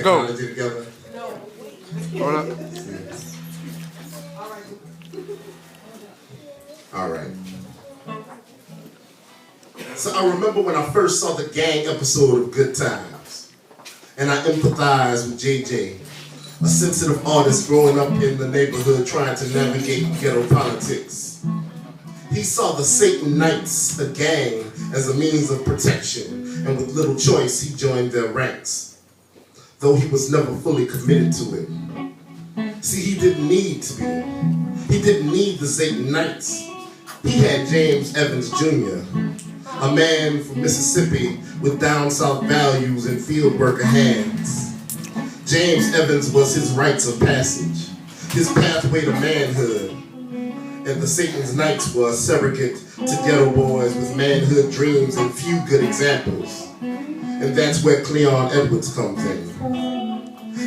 technology together? Hold up. All right. So I remember when I first saw the gang episode of Good Times, and I empathized with JJ, a sensitive artist growing up in the neighborhood trying to navigate ghetto politics. He saw the Satan Knights, a gang, as a means of protection, and with little choice, he joined their ranks, though he was never fully committed to it. See, he didn't need to be. He didn't need the Satan Knights. He had James Evans Jr., a man from Mississippi with down south values and field worker hands. James Evans was his rites of passage, his pathway to manhood. And the Satan's Knights were a surrogate to ghetto boys with manhood dreams and few good examples. And that's where Cleon Edwards comes in.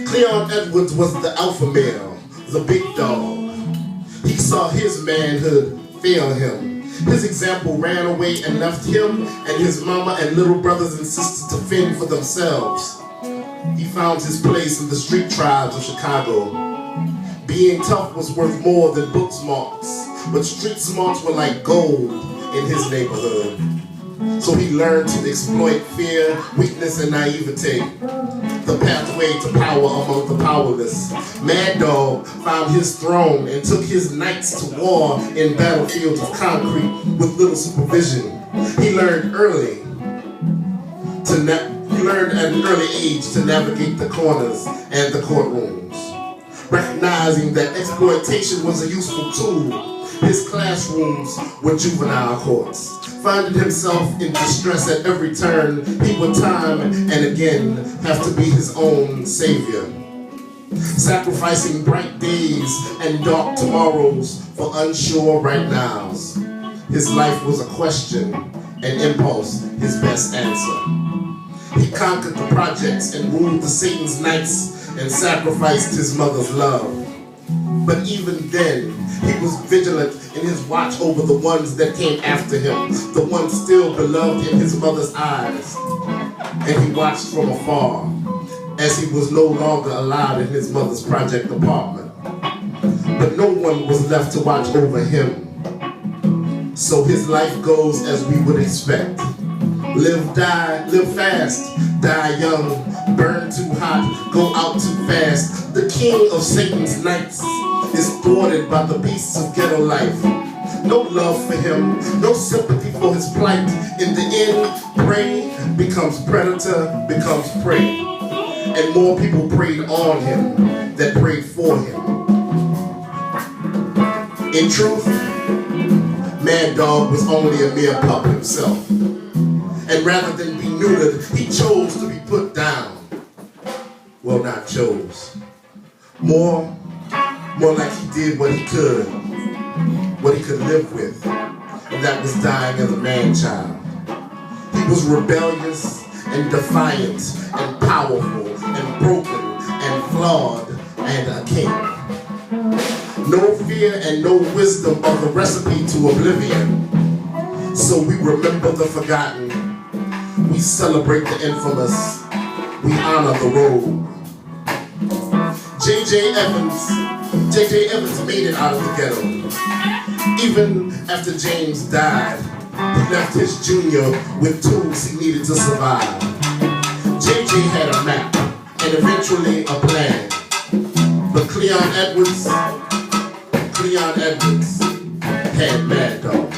Cleon Edwards was the alpha male, the big dog. He saw his manhood fail him. His example ran away and left him and his mama and little brothers and sisters to fend for themselves. He found his place in the street tribes of Chicago. Being tough was worth more than book smarts, but street smarts were like gold in his neighborhood. So he learned to exploit fear, weakness, and naivete, the pathway to power among the powerless. Mad Dog found his throne and took his knights to war in battlefields of concrete with little supervision. He learned at an early age to navigate the corners and the courtrooms. Recognizing that exploitation was a useful tool, his classrooms were juvenile courts. Finding himself in distress at every turn, he would time and again have to be his own savior. Sacrificing bright days and dark tomorrows for unsure right nows. His life was a question, and impulse his best answer. He conquered the projects and ruled the Satan's Knights and sacrificed his mother's love. But even then, he was vigilant in his watch over the ones that came after him, the ones still beloved in his mother's eyes. And he watched from afar as he was no longer allowed in his mother's project apartment. But no one was left to watch over him. So his life goes as we would expect. Live fast, die young, burn too hot, go out too fast. The king of Satan's Knights is thwarted by the beasts of ghetto life. No love for him, no sympathy for his plight. In the end, prey becomes predator, becomes prey. And more people preyed on him than prayed for him. In truth, Mad Dog was only a mere pup himself. And rather than be neutered, he chose to be put down. Well, not chose. More like he did what he could live with, and that was dying as a man-child. He was rebellious and defiant and powerful and broken and flawed and a king. No fear and no wisdom are the recipe to oblivion. So we remember the forgotten, we celebrate the infamous, we honor the rogue. J.J. Evans made it out of the ghetto. Even after James died, he left his junior with tools he needed to survive. J.J. had a map and eventually a plan. But Cleon Edwards had Mad Dog.